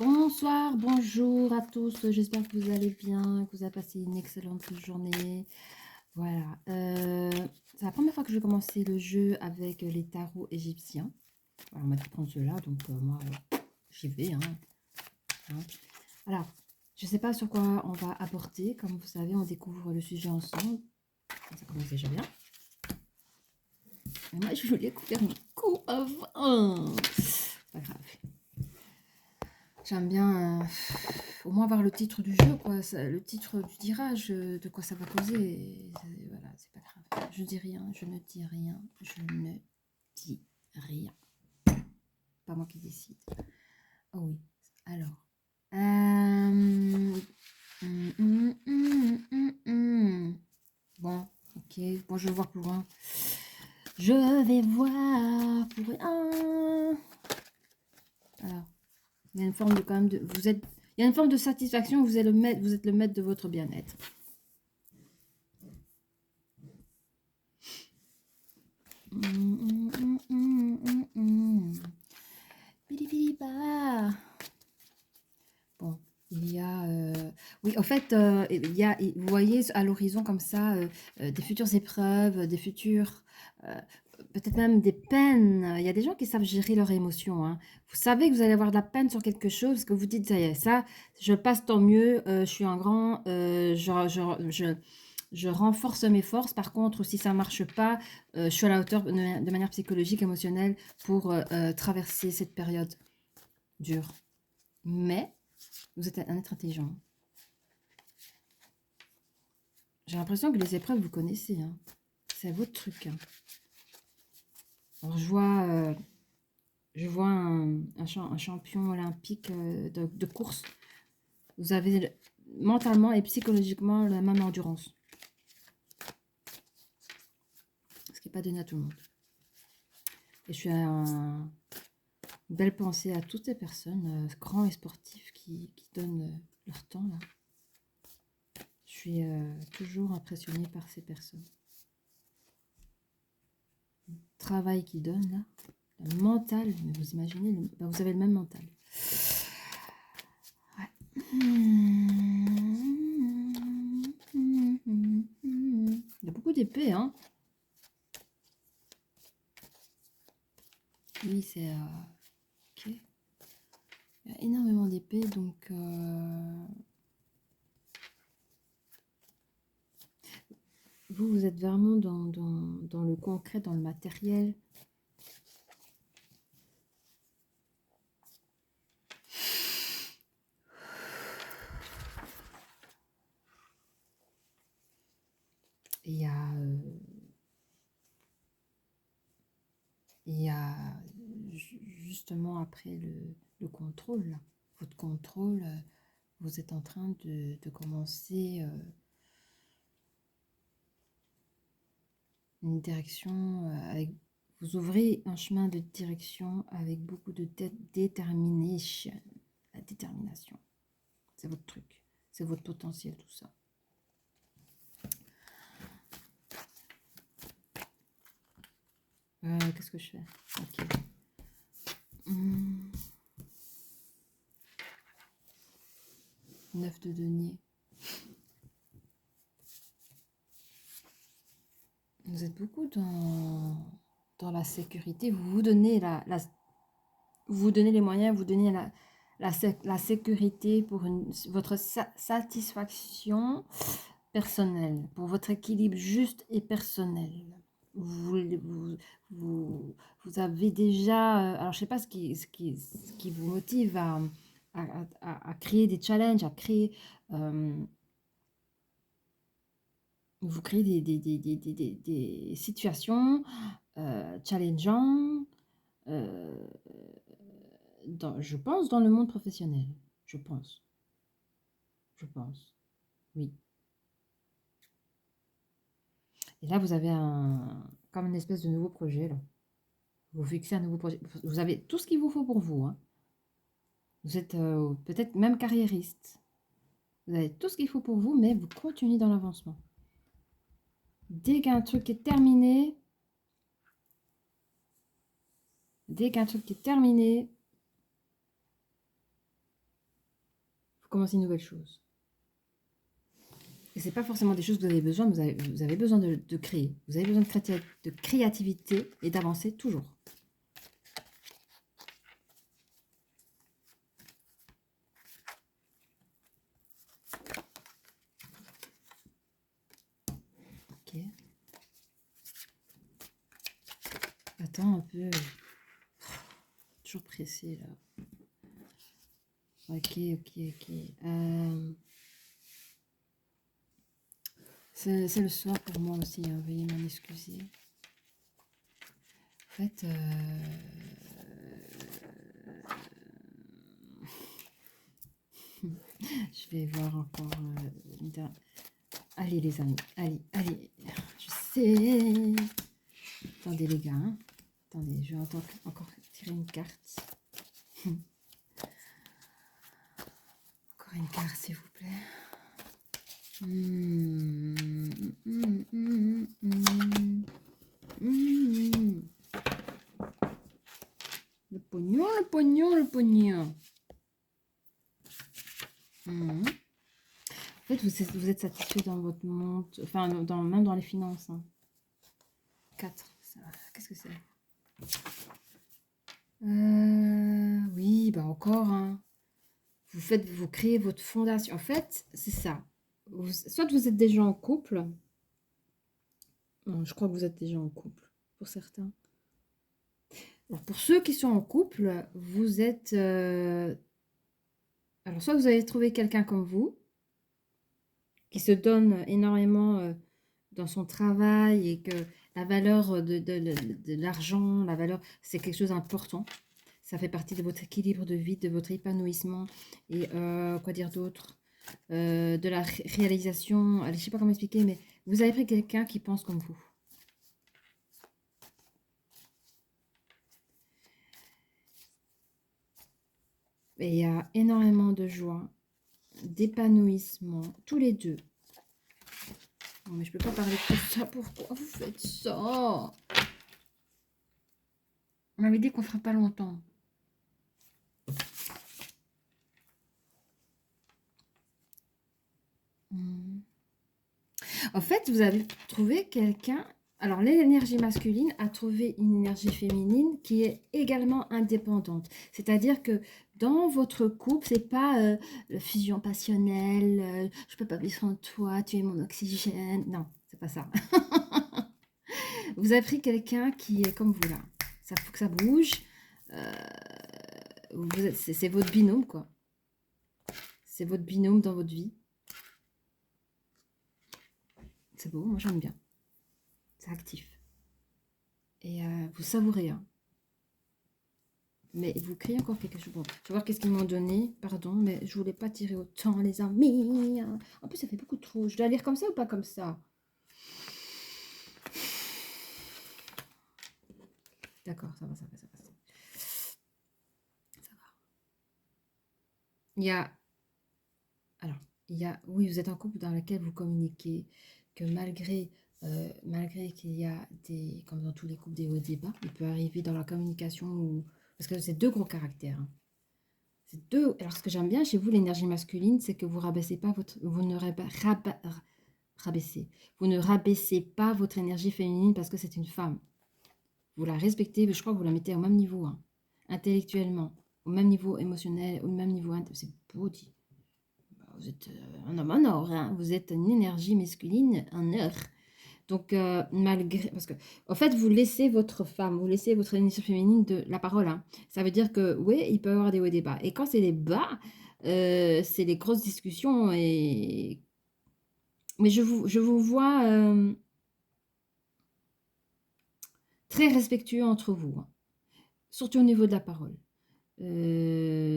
Bonsoir, bonjour à tous, j'espère que vous allez bien, que vous avez passé une excellente journée. Voilà, c'est la première fois que je vais commencer le jeu avec les tarots égyptiens. Voilà, on m'a dit de prendre ceux-là, donc moi, j'y vais. Hein. Alors, je ne sais pas sur quoi on va aborder, comme vous savez, on découvre le sujet ensemble. Ça commence déjà bien. Et moi, je voulais faire un coup avant. C'est pas grave. J'aime bien au moins voir le titre du jeu, quoi, le titre du tirage, de quoi ça va causer. Voilà, c'est pas grave. Je dis rien, je ne dis rien, je ne dis rien. Pas moi qui décide. Oh oui, alors. Bon, ok. Bon, je vais voir plus loin. Je vais voir plus loin. Alors. Il y a une forme de quand même de il y a une forme de satisfaction. Vous êtes le maître de votre bien-être. Bon, il y a oui, en fait, il y a, vous voyez à l'horizon comme ça des futures épreuves, des futurs peut-être même des peines. Il y a des gens qui savent gérer leurs émotions, hein. Vous savez que vous allez avoir de la peine sur quelque chose, que vous dites, ça y est, ça, je passe tant mieux, je suis un grand, je renforce mes forces. Par contre, si ça ne marche pas, je suis à la hauteur de manière psychologique, émotionnelle pour traverser cette période dure. Mais vous êtes un être intelligent. J'ai l'impression que les épreuves, vous connaissez. Hein. C'est votre truc. Hein. Alors, je vois un champion olympique de course. Vous avez mentalement et psychologiquement la même endurance. Ce qui n'est pas donné à tout le monde. Et je suis une belle pensée à toutes ces personnes, grands et sportifs, qui donnent leur temps. Là. Je suis toujours impressionnée par ces personnes. Le travail qu'ils donnent, là. Le mental, mais vous imaginez, vous avez le même mental. Ouais. Il y a beaucoup d'épées, hein. Oui, c'est... ok. Il y a énormément d'épées, donc... vous êtes vraiment dans le concret, dans le matériel. Et il y a justement après le contrôle, là, votre contrôle, vous êtes en train de commencer une direction avec... Vous ouvrez un chemin de direction avec beaucoup de détermination. La détermination, c'est votre truc, c'est votre potentiel, tout ça. Qu'est-ce que je fais? Ok. 9 de denier. Vous êtes beaucoup dans la sécurité. Vous vous donnez vous donnez les moyens, vous donnez la sécurité pour votre satisfaction personnelle, pour votre équilibre juste et personnel. Vous avez déjà... alors, je ne sais pas ce qui vous motive à créer des challenges, à créer... vous créez des situations challengeantes, je pense, dans le monde professionnel. Je pense. Oui. Et là, vous avez comme une espèce de nouveau projet. Là. Vous fixez un nouveau projet. Vous avez tout ce qu'il vous faut pour vous. Hein. Vous êtes peut-être même carriériste. Vous avez tout ce qu'il faut pour vous, mais vous continuez dans l'avancement. Dès qu'un truc est terminé, commencer une nouvelle chose. Et c'est pas forcément des choses que vous avez besoin, mais vous avez besoin de créer. Vous avez besoin de créativité et d'avancer toujours. Ok. Attends un peu. Toujours pressé là. Ok. C'est le soir pour moi aussi, hein, veuillez m'en excuser. En fait, je vais voir encore. Allez les amis, allez. Je sais. Attendez les gars. Hein. Attendez, je vais encore tirer une carte. Encore une carte s'il vous plaît. Le pognon. En fait, vous êtes satisfait dans votre monde, enfin, même dans les finances. Hein. 4, qu'est-ce que c'est? Oui, bah encore. Hein. Vous créez votre fondation. En fait, c'est ça. Soit vous êtes déjà en couple. Non, je crois que vous êtes déjà en couple, pour certains. Alors, pour ceux qui sont en couple, vous êtes... Alors, soit vous avez trouvé quelqu'un comme vous, qui se donne énormément dans son travail et que la valeur de l'argent, la valeur, c'est quelque chose d'important. Ça fait partie de votre équilibre de vie, de votre épanouissement et quoi dire d'autre, de la réalisation. Allez, je ne sais pas comment expliquer, mais vous avez pris quelqu'un qui pense comme vous. Et il y a énormément de joie, d'épanouissement, tous les deux. Non, mais je peux pas parler de tout ça. Pourquoi vous faites ça? On m'avait dit qu'on ferait pas longtemps. En fait, vous avez trouvé quelqu'un... Alors, l'énergie masculine a trouvé une énergie féminine qui est également indépendante. C'est-à-dire que dans votre couple, c'est pas fusion passionnelle, je peux pas vivre sans toi, tu es mon oxygène. Non, c'est pas ça. Vous avez pris quelqu'un qui est comme vous là. Ça faut que ça bouge. C'est votre binôme, quoi. C'est votre binôme dans votre vie. C'est beau, moi j'aime bien. C'est actif. Et vous savourez. Hein. Mais vous criez encore quelque chose. Bon, je vais voir qu'est-ce qu'ils m'ont donné. Pardon, mais je voulais pas tirer autant, les amis. En plus, ça fait beaucoup trop. Je dois lire comme ça ou pas comme ça? D'accord, ça va. Ça va. Il y a... Alors, oui, vous êtes en couple dans lequel vous communiquez, que malgré qu'il y a des, comme dans tous les couples, des hauts et des bas, il peut arriver dans la communication, parce que c'est deux gros caractères. Hein. C'est deux. Alors, ce que j'aime bien chez vous, l'énergie masculine, c'est que vous rabaissez pas vous ne rabaissez. Vous ne rabaissez pas votre énergie féminine parce que c'est une femme. Vous la respectez, mais je crois que vous la mettez au même niveau, hein, intellectuellement, au même niveau émotionnel, au même niveau. C'est beau dit. Vous êtes un homme en or, hein. Vous êtes une énergie masculine en or. Donc, malgré... Parce que, en fait, vous laissez votre femme, vous laissez votre énergie féminine de la parole. Hein. Ça veut dire que, oui, il peut y avoir des hauts et des bas. Et quand c'est les bas, c'est les grosses discussions. Mais je vous vois très respectueux entre vous. Hein. Surtout au niveau de la parole.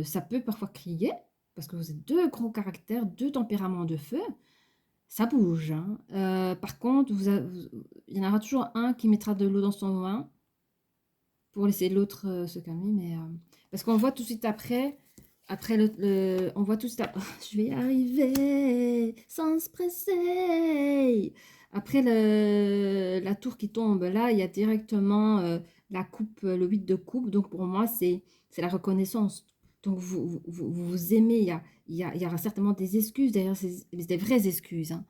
Ça peut parfois crier, parce que vous êtes deux gros caractères, deux tempéraments de feu. Ça bouge. Hein. Par contre, il y en aura toujours un qui mettra de l'eau dans son vin pour laisser l'autre se calmer. Mais, parce qu'on voit tout de suite après on voit tout de suite après, je vais y arriver sans se presser. Après la tour qui tombe, là, il y a directement la coupe, le 8 de coupe. Donc pour moi, c'est la reconnaissance. Donc, vous aimez, il y aura certainement des excuses, d'ailleurs, c'est des vraies excuses. Hein.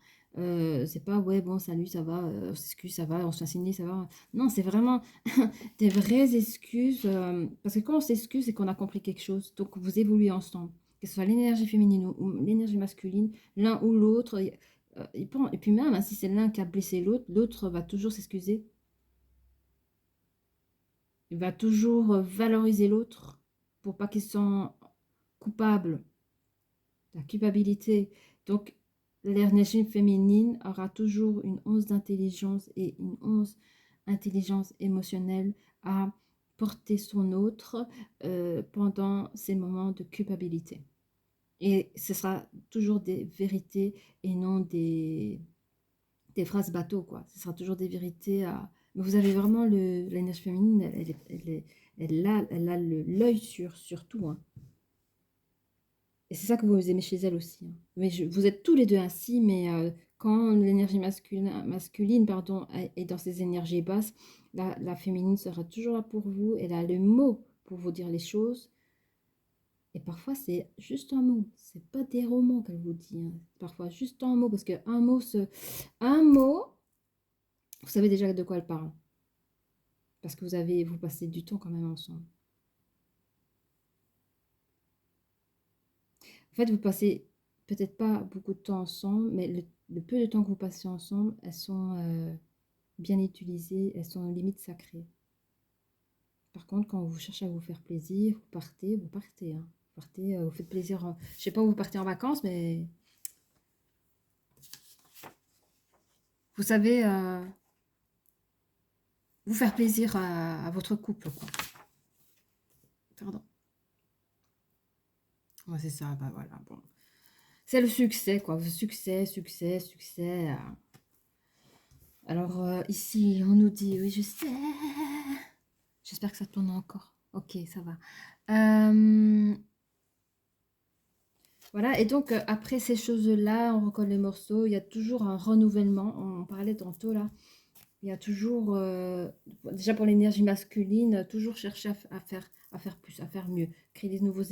C'est pas, ouais, bon, salut, ça va, on s'excuse, ça va, on se fait signer, ça va. Non, c'est vraiment des vraies excuses. Parce que quand on s'excuse, c'est qu'on a compris quelque chose. Donc, vous évoluez ensemble. Que ce soit l'énergie féminine ou l'énergie masculine, l'un ou l'autre. Et puis même, hein, si c'est l'un qui a blessé l'autre, l'autre va toujours s'excuser. Il va toujours valoriser l'autre pour pas qu'il se sente coupable. La culpabilité. Donc, l'énergie féminine aura toujours une once d'intelligence et une once intelligence émotionnelle à porter son autre pendant ces moments de culpabilité. Et ce sera toujours des vérités et non des phrases bateau, quoi. Ce sera toujours des vérités à... Mais vous avez vraiment l'énergie féminine, elle a l'œil sur tout, hein. Et c'est ça que vous aimez chez elle aussi. Hein. Mais vous êtes tous les deux ainsi, mais quand l'énergie masculine pardon, est dans ses énergies basses, la féminine sera toujours là pour vous. Elle a le mot pour vous dire les choses. Et parfois, c'est juste un mot. C'est pas des romans qu'elle vous dit. Hein. Parfois, juste un mot. Parce qu'un mot, un mot, vous savez déjà de quoi elle parle. Parce que vous passez du temps quand même ensemble. En fait, vous passez peut-être pas beaucoup de temps ensemble, mais le peu de temps que vous passez ensemble, elles sont bien utilisées, elles sont limite sacrées. Par contre, quand vous cherchez à vous faire plaisir, vous partez. Hein. Vous partez, vous faites plaisir. Je sais pas où vous partez en vacances, mais vous savez vous faire plaisir à votre couple. Quoi. Pardon. Ouais, c'est ça, bah voilà. Bon. C'est le succès, quoi. Succès, succès, succès. Alors, ici, on nous dit, oui, je sais. J'espère que ça tourne encore. Ok, ça va. Voilà, et donc après ces choses-là, on recolle les morceaux, il y a toujours un renouvellement, on parlait tantôt là, il y a toujours, déjà pour l'énergie masculine, toujours chercher à faire plus, à faire mieux, créer des nouveaux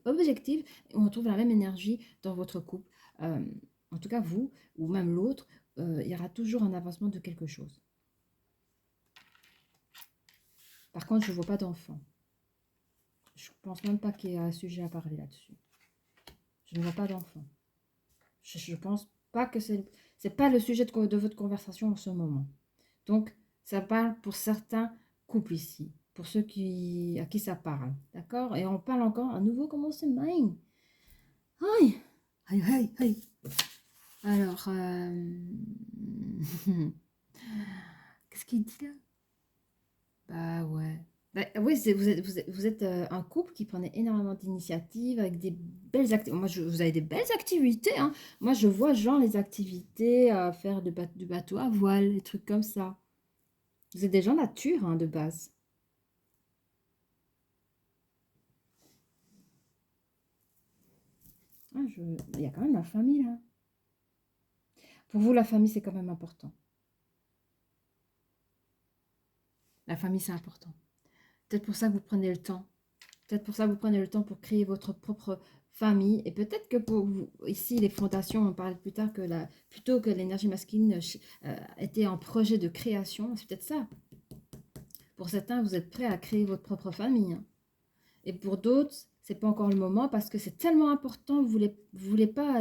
objectifs, et on retrouve la même énergie dans votre couple. En tout cas, vous, ou même l'autre, il y aura toujours un avancement de quelque chose. Par contre, je ne vois pas d'enfant. Je ne pense même pas qu'il y ait un sujet à parler là-dessus. Je ne vois pas d'enfant. Je ne pense pas que c'est pas le sujet de votre conversation en ce moment. Donc, ça parle pour certains couples ici, pour ceux à qui ça parle. D'accord. Et on parle encore à nouveau comment c'est mine. Aïe, aïe, aïe, aïe. Alors, qu'est-ce qu'il dit là? Bah ouais. Bah, oui, vous êtes un couple qui prenait énormément d'initiatives avec des belles activités. Moi, vous avez des belles activités. Hein. Moi, je vois genre les activités à faire du bateau à voile, des trucs comme ça. Vous êtes des gens nature hein, de base. Ah, il y a quand même la famille là. Pour vous, la famille, c'est quand même important. La famille, c'est important. Peut-être pour ça que vous prenez le temps. Peut-être pour ça que vous prenez le temps pour créer votre propre famille. Et peut-être que pour vous, ici, les fondations, on parle plus tard que plutôt que l'énergie masculine était en projet de création. C'est peut-être ça. Pour certains, vous êtes prêts à créer votre propre famille. Hein. Et pour d'autres, c'est pas encore le moment parce que c'est tellement important. Vous voulez pas.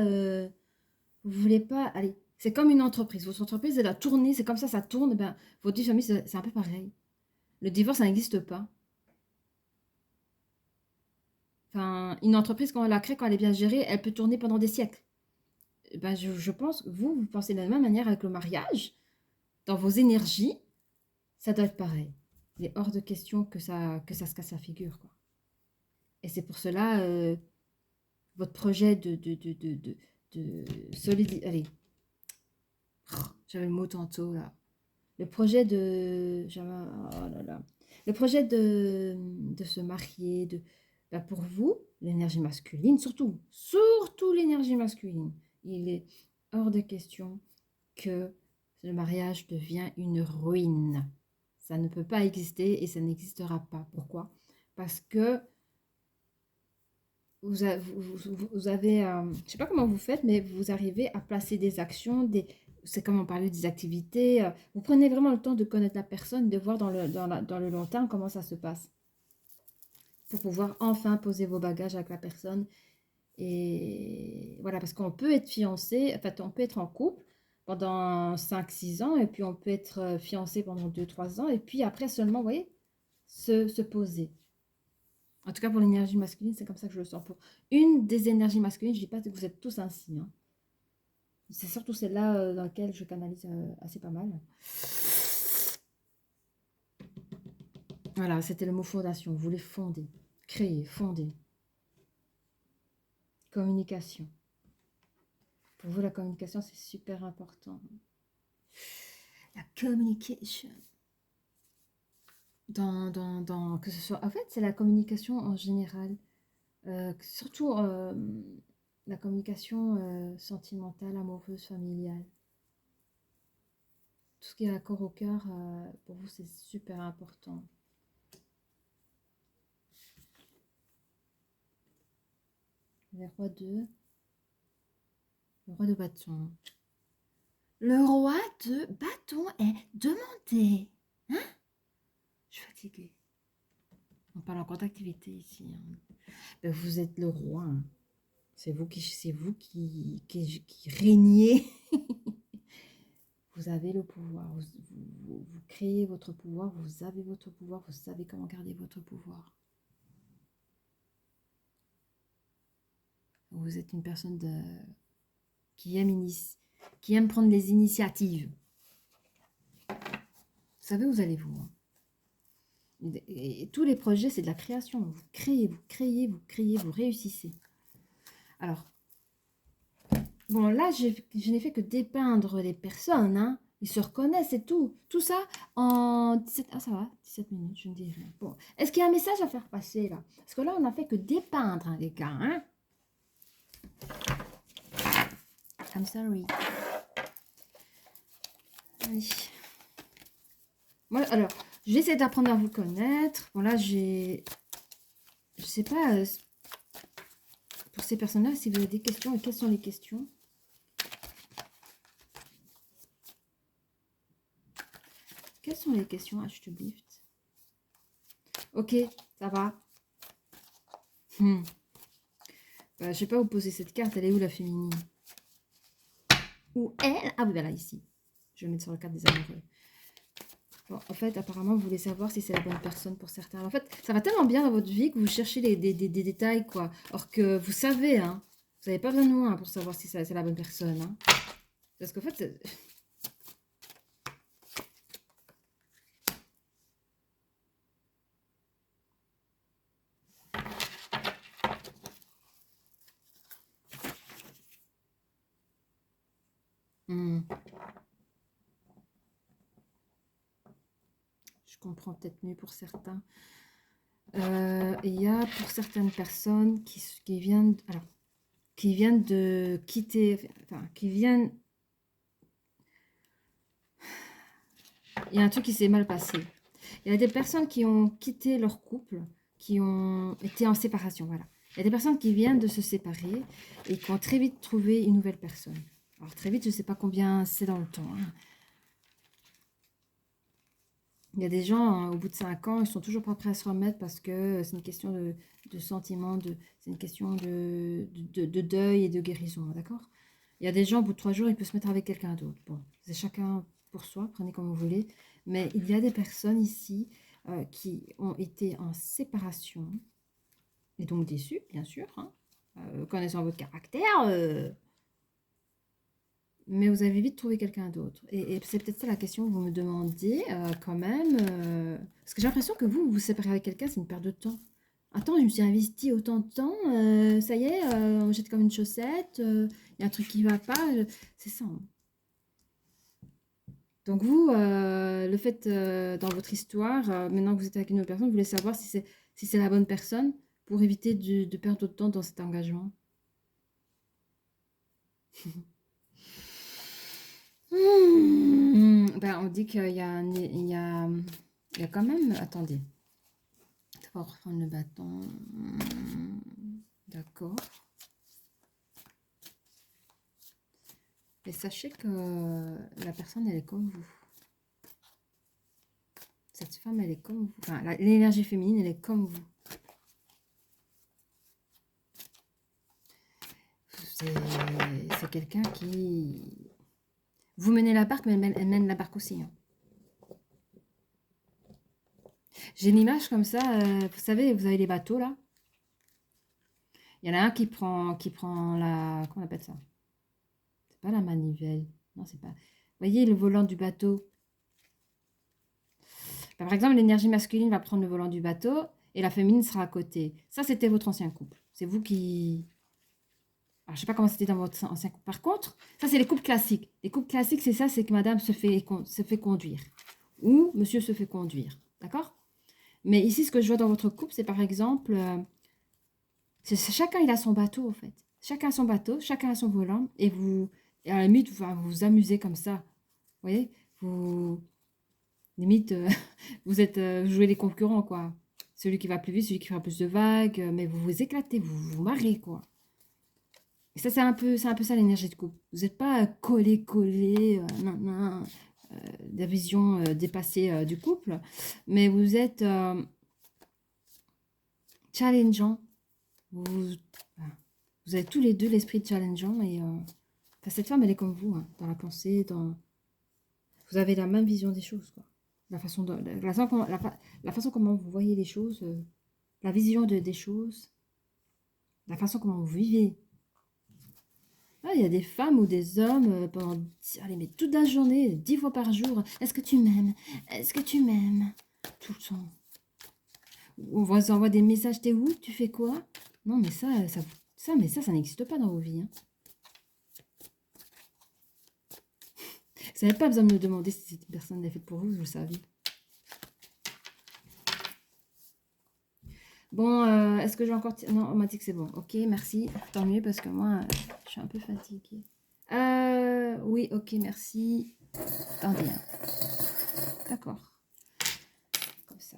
Allez, c'est comme une entreprise. Votre entreprise, elle a tourné. C'est comme ça tourne. Eh ben, votre vie de famille, c'est un peu pareil. Le divorce, ça n'existe pas. Enfin, une entreprise, quand elle la crée, quand elle est bien gérée, elle peut tourner pendant des siècles. Eh ben, je pense que vous pensez de la même manière avec le mariage. Dans vos énergies, ça doit être pareil. Il est hors de question que ça se casse la figure, quoi. Et c'est pour cela, votre projet de solidité... Allez, j'avais le mot tantôt, là. Le projet oh là là. Le projet de se marier, bah pour vous, l'énergie masculine, surtout l'énergie masculine, il est hors de question que le mariage devient une ruine. Ça ne peut pas exister et ça n'existera pas. Pourquoi? Parce que vous avez, je sais pas comment vous faites, mais vous arrivez à placer des actions, c'est comme on parlait des activités. Vous prenez vraiment le temps de connaître la personne, de voir dans le long terme comment ça se passe, pour pouvoir enfin poser vos bagages avec la personne. Et voilà, parce qu'on peut être fiancé, en fait, on peut être en couple pendant 5 6 ans, et puis on peut être fiancé pendant 2 3 ans, et puis après seulement, vous voyez, se poser. En tout cas, pour l'énergie masculine, c'est comme ça que je le sens. Pour une des énergies masculines, je ne dis pas que vous êtes tous ainsi, hein. C'est surtout celle-là dans laquelle je canalise assez pas mal. Voilà, c'était le mot fondation. Vous voulez fonder, créer, fonder. Communication. Pour vous, la communication, c'est super important. La communication. Que ce soit... En fait, c'est la communication en général. Surtout la communication sentimentale, amoureuse, familiale. Tout ce qui est accord au cœur, pour vous, c'est super important. Le roi de bâton. Le roi de bâton est demandé. Hein? Je suis fatiguée. On parle encore d'activité ici, hein. Ben, vous êtes le roi, hein. C'est vous qui régnez. Vous avez le pouvoir. Vous créez votre pouvoir. Vous avez votre pouvoir. Vous savez comment garder votre pouvoir. Vous êtes une personne qui aime prendre les initiatives. Vous savez où allez-vous, hein. Et tous les projets, c'est de la création. Vous créez, vous créez, vous créez, vous réussissez. Alors, bon, là, je n'ai fait que dépeindre les personnes, hein. Ils se reconnaissent et tout. Tout ça en 17... Ah, ça va, 17 minutes, je ne dis rien. Bon, est-ce qu'il y a un message à faire passer, là? Parce que là, on n'a fait que dépeindre, hein, les gars, hein. I'm sorry. Allez. Moi, alors, je vais essayer d'apprendre à vous connaître. Bon, là, je sais pas, pour ces personnes-là, si vous avez des questions, et quelles sont les questions? Quelles sont les questions, H2Lift? Ok, ça va. Je ne vais pas vous poser cette carte. Elle est où, la féminine? Où elle? Ah oui, voilà, ici. Je vais mettre sur le carte des amoureux. Bon, en fait, apparemment, vous voulez savoir si c'est la bonne personne pour certains. En fait, ça va tellement bien dans votre vie que vous cherchez des détails, quoi. Or que vous savez, hein. Vous n'avez pas besoin de moi pour savoir si c'est la bonne personne, hein. Parce qu'en fait... Je comprends peut-être mieux pour certains. Il y a pour certaines personnes qui viennent de quitter, enfin, qui viennent... Il y a un truc qui s'est mal passé. Il y a des personnes qui ont quitté leur couple, qui ont été en séparation, voilà. Il y a des personnes qui viennent de se séparer et qui ont très vite trouvé une nouvelle personne. Alors très vite, je ne sais pas combien c'est dans le temps, hein. Il y a des gens, hein, au bout de 5 ans, ils sont toujours pas prêts à se remettre parce que c'est une question de sentiment, c'est une question de deuil et de guérison, d'accord? Il y a des gens, au bout de 3 jours, ils peuvent se mettre avec quelqu'un d'autre. Bon, c'est chacun pour soi, prenez comme vous voulez. Mais il y a des personnes ici qui ont été en séparation et donc déçues, bien sûr, hein. Connaissant votre caractère, mais vous avez vite trouvé quelqu'un d'autre. Et c'est peut-être ça la question que vous me demandiez quand même. Parce que j'ai l'impression que vous vous séparez avec quelqu'un, c'est une perte de temps. Attends, je me suis investie autant de temps, ça y est, on jette comme une chaussette, il y a un truc qui va pas, c'est ça, hein. Donc vous, le fait dans votre histoire, maintenant que vous êtes avec une autre personne, vous voulez savoir si c'est la bonne personne pour éviter de perdre d'autres temps dans cet engagement. Ben, on dit qu'il y a, il y a quand même... Attendez. On va reprendre le bâton. D'accord. Et sachez que la personne, elle est comme vous. Cette femme, elle est comme vous. Enfin, l'énergie féminine, elle est comme vous. C'est quelqu'un qui... Vous menez la barque, mais elle mène la barque aussi. Hein. J'ai une image comme ça. Vous savez, vous avez les bateaux, là. Il y en a un qui prend la... Comment on appelle ça? C'est pas la manivelle. Non, c'est pas... Vous voyez le volant du bateau? Par exemple, l'énergie masculine va prendre le volant du bateau et la féminine sera à côté. Ça, c'était votre ancien couple. C'est vous qui... Alors, je sais pas comment c'était dans votre ancien couple. Par contre, ça, c'est les couples classiques. Les couples classiques, c'est ça, c'est que madame se fait conduire. Ou monsieur se fait conduire. D'accord? Mais ici, ce que je vois dans votre couple, c'est par exemple... chacun, il a son bateau, en fait. Chacun a son bateau, chacun a son volant. Et à la limite, vous vous amusez comme ça. Vous voyez? Limite, vous jouez les concurrents, quoi. Celui qui va plus vite, celui qui fera plus de vagues. Mais vous vous éclatez, vous vous marrez, quoi. Et ça, c'est un peu ça l'énergie de couple. Vous n'êtes pas collé, la vision dépassée du couple, mais vous êtes challengeant. Voilà. Vous avez tous les deux l'esprit challengeant et enfin, cette femme, elle est comme vous, hein, dans la pensée, vous avez la même vision des choses, quoi. La façon comment vous voyez les choses, la vision des choses, la façon comment vous vivez. Ah, il y a des femmes ou des hommes pendant allez, mais toute la journée, 10 fois par jour. Est-ce que tu m'aimes? Est-ce que tu m'aimes? Tout le temps. On vous envoie des messages, t'es où? Tu fais quoi? Non, mais ça n'existe pas dans vos vies. Hein. Vous n'avez pas besoin de me demander si cette personne est faite pour vous, vous le savez. Bon, est-ce que j'ai encore... Non, on m'a dit que c'est bon. Ok, merci. Tant mieux parce que moi, je suis un peu fatiguée. Oui, ok, merci. Attendez. Hein. D'accord. Comme ça.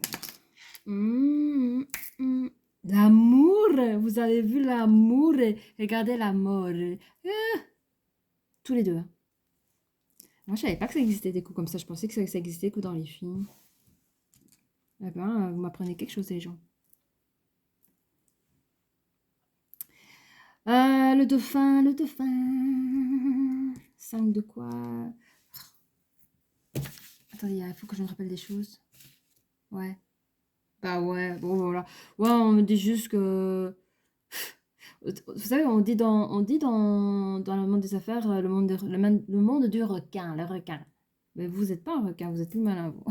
L'amour, vous avez vu l'amour, regardez l'amour. Tous les deux. Hein. Moi, je savais pas que ça existait des coups comme ça. Je pensais que ça existait que dans les films. Eh ben, vous m'apprenez quelque chose, les gens. Le dauphin, le dauphin. 5 de quoi? Attendez, il faut que je me rappelle des choses. Ouais. Bah ouais, bon voilà. Ouais, on me dit juste que... Vous savez, dans le monde des affaires, le monde du requin, le requin. Mais vous n'êtes pas un requin, vous êtes plus malin, vous.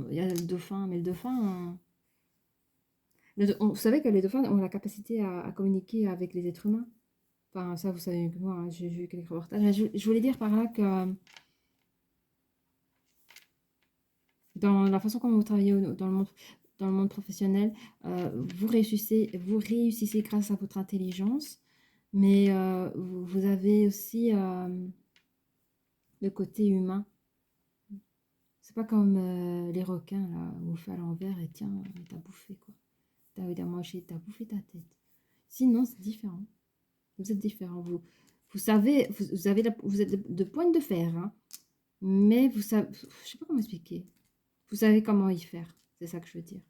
Il y a le dauphin, mais le dauphin... vous savez que les dauphins ont la capacité à communiquer avec les êtres humains. Enfin, ça, vous savez que moi, hein, j'ai vu quelques reportages. Je voulais dire par là que dans la façon comment vous travaillez dans le monde professionnel, vous réussissez grâce à votre intelligence, mais vous avez aussi le côté humain. C'est pas comme les requins, là, où on fait à l'envers et tiens, t'as bouffé, quoi. T'as mangé, t'as bouffé ta tête. Sinon, c'est différent. Vous êtes différent. Vous savez, vous êtes de pointe de fer, hein, mais vous savez, je sais pas comment expliquer. Vous savez comment y faire. C'est ça que je veux dire.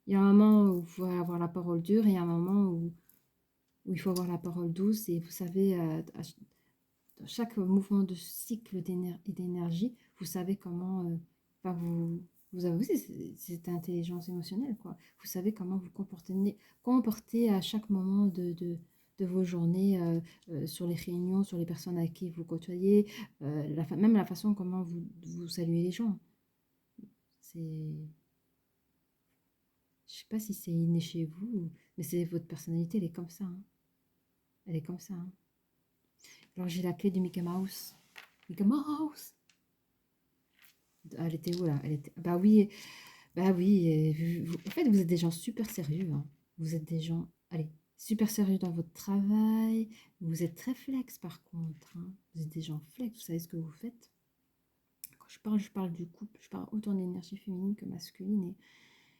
Il y a un moment où il faut avoir la parole dure et il y a un moment où il faut avoir la parole douce. Et vous savez, dans chaque mouvement de cycle d'énergie, vous savez comment... enfin, vous avez aussi cette intelligence émotionnelle, quoi. Vous savez comment vous comporter à chaque moment de vos journées, sur les réunions, sur les personnes avec qui vous côtoyez, même la façon comment vous saluez les gens. C'est... Je sais pas si c'est inné chez vous, mais c'est votre personnalité, elle est comme ça. Hein. Elle est comme ça. Hein. Alors j'ai la clé du Mickey Mouse. Mickey Mouse. Elle était où là? Elle était... Bah oui. En fait, vous êtes des gens super sérieux. Hein. Vous êtes des gens, allez, super sérieux dans votre travail. Vous êtes très flex par contre. Hein. Vous êtes des gens flex. Vous savez ce que vous faites. Quand je parle du couple. Je parle autant d'énergie féminine que masculine.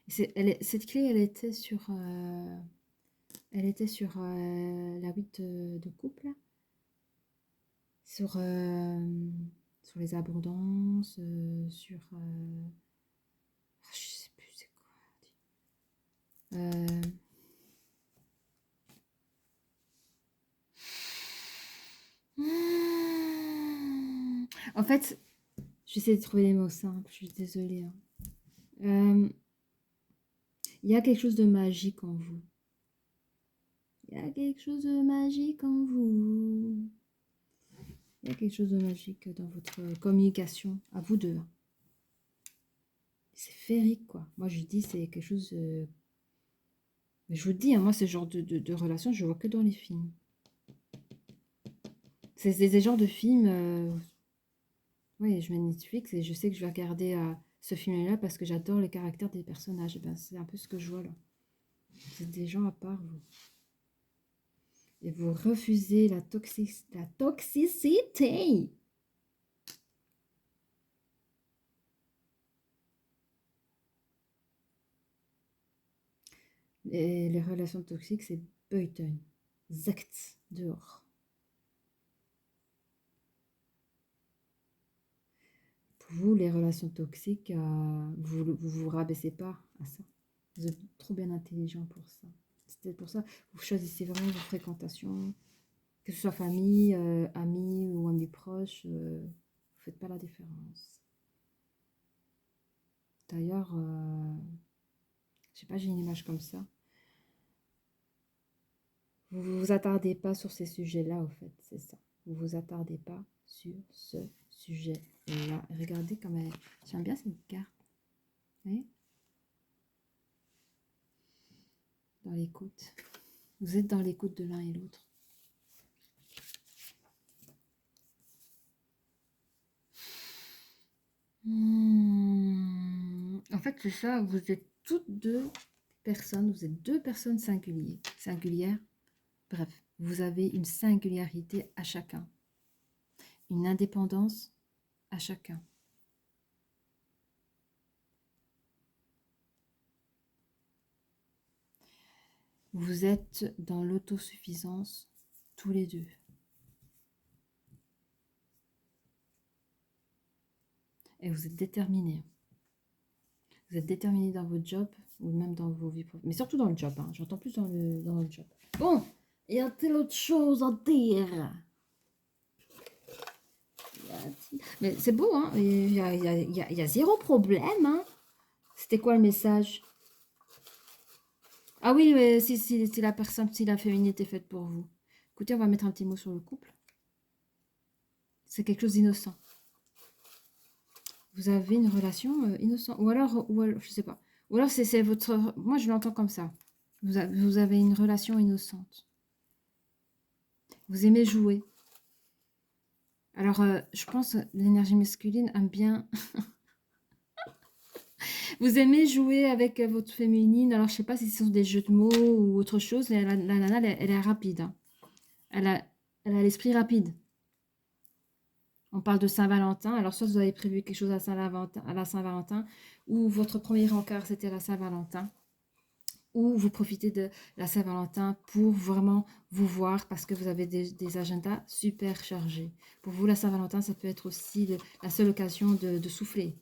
Et cette clé, elle était sur Elle était sur la 8 de couple, là. Sur, sur les abondances, sur... je sais plus c'est quoi. En fait, j'essaie de trouver les mots simples, je suis désolée, hein. Il y a quelque chose de magique en vous. Il y a quelque chose de magique en vous. Il y a quelque chose de magique dans votre communication, à vous deux. C'est féerique, quoi. Moi, je dis, c'est quelque chose... Mais je vous dis, hein, moi, ce genre de relation, je vois que dans les films. C'est des genres de films... Oui, je mets Netflix et je sais que je vais regarder ce film-là parce que j'adore les caractères des personnages. Et ben, c'est un peu ce que je vois là. C'est des gens à part, vous. Et vous refusez la toxicité. Et les relations toxiques, c'est buiten. Zakt, dehors. Pour vous, les relations toxiques, vous rabaissez pas à ça. Vous êtes trop bien intelligent pour ça. C'est pour ça que vous choisissez vraiment vos fréquentations, que ce soit famille, amis ou amis proches, vous faites pas la différence. D'ailleurs, je sais pas, j'ai une image comme ça. Vous vous attardez pas sur ces sujets-là, au fait, c'est ça. Vous vous attardez pas sur ce sujet-là. Regardez comme elle... J'aime bien cette carte. Vous voyez? Dans l'écoute. Vous êtes dans l'écoute de l'un et l'autre. En fait, c'est ça, vous êtes toutes deux personnes, vous êtes deux personnes singulières. Bref, vous avez une singularité à chacun, une indépendance à chacun. Vous êtes dans l'autosuffisance tous les deux. Et vous êtes déterminés. Vous êtes déterminés dans votre job ou même dans vos vies professionnelles. Mais surtout dans le job, hein. J'entends plus dans le job. Bon, y a-t-il autre chose à dire? Mais c'est beau, hein. Il y a zéro problème, hein. C'était quoi le message? Ah oui, mais si la personne, si la féminité est faite pour vous. Écoutez, on va mettre un petit mot sur le couple. C'est quelque chose d'innocent. Vous avez une relation innocente. Ou alors, je sais pas. Ou alors, c'est votre... Moi, je l'entends comme ça. Vous avez une relation innocente. Vous aimez jouer. Alors, je pense l'énergie masculine aime bien... Vous aimez jouer avec votre féminine. Alors, je sais pas si ce sont des jeux de mots ou autre chose. Mais la nana, elle est rapide. Hein. Elle a l'esprit rapide. On parle de Saint-Valentin. Alors, soit vous avez prévu quelque chose à la Saint-Valentin, ou votre premier encart, c'était la Saint-Valentin, ou vous profitez de la Saint-Valentin pour vraiment vous voir parce que vous avez des agendas super chargés. Pour vous, la Saint-Valentin, ça peut être aussi la seule occasion de souffler.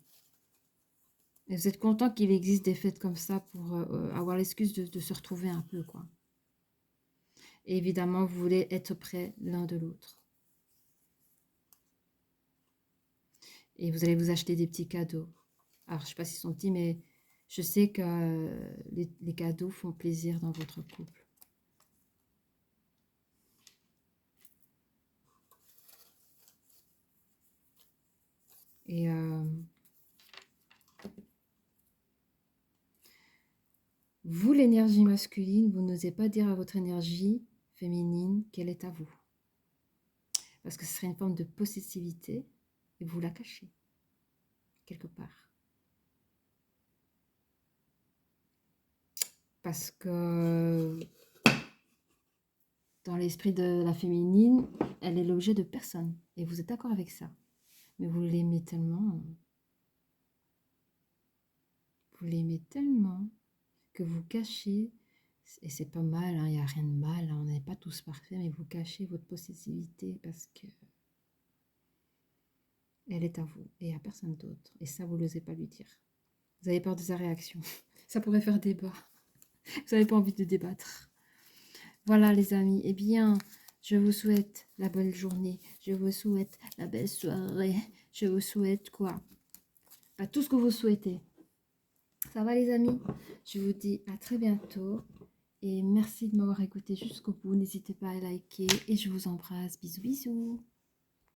Et vous êtes content qu'il existe des fêtes comme ça pour avoir l'excuse de se retrouver un peu, quoi. Et évidemment, vous voulez être près l'un de l'autre. Et vous allez vous acheter des petits cadeaux. Alors, je ne sais pas s'ils sont petits, mais je sais que les cadeaux font plaisir dans votre couple. Et vous, l'énergie masculine, vous n'osez pas dire à votre énergie féminine qu'elle est à vous. Parce que ce serait une forme de possessivité et vous la cachez quelque part. Parce que dans l'esprit de la féminine, elle est l'objet de personne. Et vous êtes d'accord avec ça. Mais vous l'aimez tellement. Vous l'aimez tellement que vous cachez Et c'est pas mal, hein, il n'y a rien de mal, hein, on n'est pas tous parfaits, mais vous cachez votre possessivité parce que elle est à vous et à personne d'autre. Et ça, vous n'osez pas lui dire. Vous avez peur de sa réaction. Ça pourrait faire débat. Vous n'avez pas envie de débattre. Voilà les amis, eh bien, je vous souhaite la belle journée, je vous souhaite la belle soirée, je vous souhaite quoi? Pas tout ce que vous souhaitez. Ça va les amis? Je vous dis à très bientôt et merci de m'avoir écouté jusqu'au bout. N'hésitez pas à liker et je vous embrasse. Bisous bisous.